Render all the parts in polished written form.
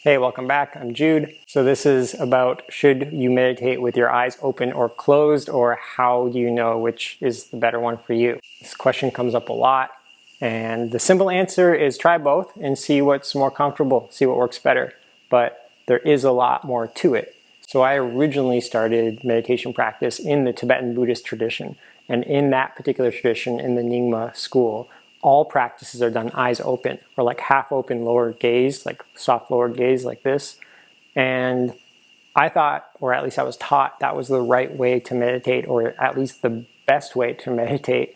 Hey, welcome back. I'm Jude. So this is about should you meditate with your eyes open or closed, or how do you know which is the better one for you? This question comes up a lot, and the simple answer is try both and see what's more comfortable, see what works better. But there is a lot more to it. So I originally started meditation practice in the Tibetan Buddhist tradition, and in that particular tradition, in the Nyingma school, all practices are done eyes open, or like half open lower gaze, like soft lower gaze like this. And I thought, or at least I was taught, that was the right way to meditate, or at least the best way to meditate.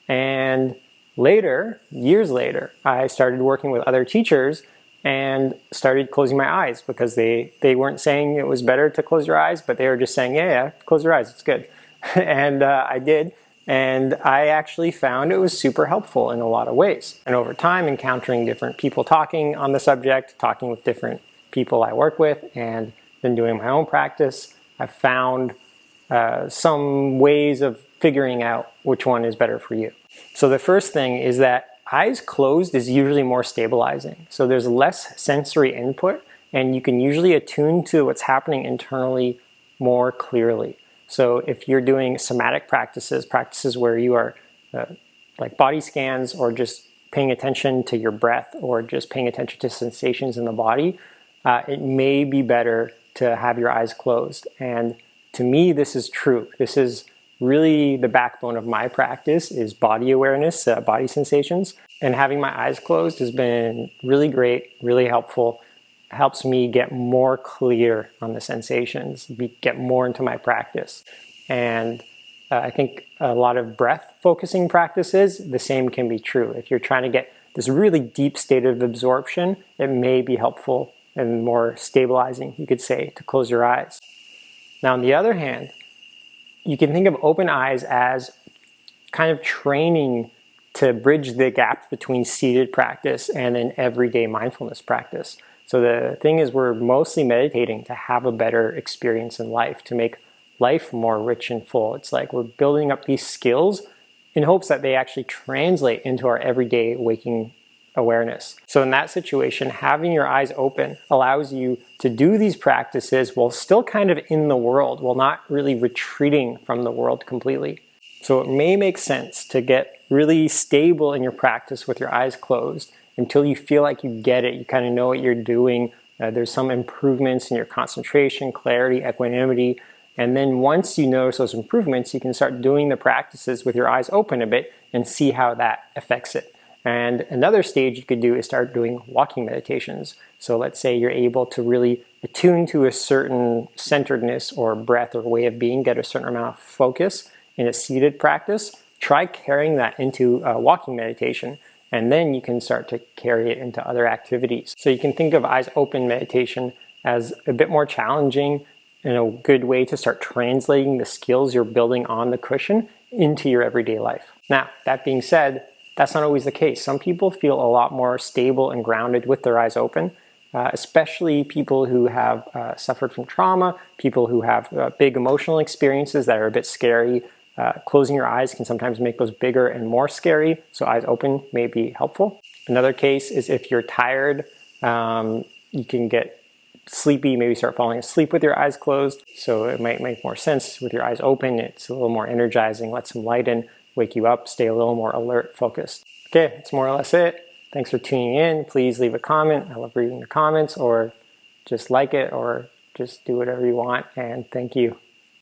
And later, years later, I started working with other teachers and started closing my eyes, because they weren't saying it was better to close your eyes, but they were just saying, yeah, close your eyes, it's good. And I did. And I actually found it was super helpful in a lot of ways. And over time, encountering different people talking on the subject, talking with different people I work with, and then doing my own practice, I found some ways of figuring out which one is better for you. So the first thing is that eyes closed is usually more stabilizing. So there's less sensory input, and you can usually attune to what's happening internally more clearly. So if you're doing somatic practices where you are like body scans, or just paying attention to your breath, or just paying attention to sensations in the body, it may be better to have your eyes closed. And to me, this is true. This is really the backbone of my practice, is body awareness, body sensations. And having my eyes closed has been really great, really helpful. Helps me get more clear on the sensations, get more into my practice. And I think a lot of breath focusing practices, the same can be true. If you're trying to get this really deep state of absorption, it may be helpful and more stabilizing, you could say, to close your eyes. Now, on the other hand, you can think of open eyes as kind of training to bridge the gap between seated practice and an everyday mindfulness practice. So the thing is, we're mostly meditating to have a better experience in life, to make life more rich and full. It's like we're building up these skills in hopes that they actually translate into our everyday waking awareness. So in that situation, having your eyes open allows you to do these practices while still kind of in the world, while not really retreating from the world completely. So it may make sense to get really stable in your practice with your eyes closed until you feel like you get it, you kind of know what you're doing. There's some improvements in your concentration, clarity, equanimity. And then once you notice those improvements, you can start doing the practices with your eyes open a bit and see how that affects it. And another stage you could do is start doing walking meditations. So let's say you're able to really attune to a certain centeredness or breath or way of being, get a certain amount of focus in a seated practice. Try carrying that into walking meditation, and then you can start to carry it into other activities. So you can think of eyes open meditation as a bit more challenging, and a good way to start translating the skills you're building on the cushion into your everyday life. Now, that being said, that's not always the case. Some people feel a lot more stable and grounded with their eyes open, especially people who have suffered from trauma, people who have big emotional experiences that are a bit scary. Closing your eyes can sometimes make those bigger and more scary, so eyes open may be helpful. Another case is if you're tired, you can get sleepy, maybe start falling asleep with your eyes closed, so it might make more sense with your eyes open. It's a little more energizing, let some light in, wake you up, stay a little more alert, focused. Okay, that's more or less it. Thanks for tuning in. Please leave a comment. I love reading the comments, or just like it, or just do whatever you want, and thank you.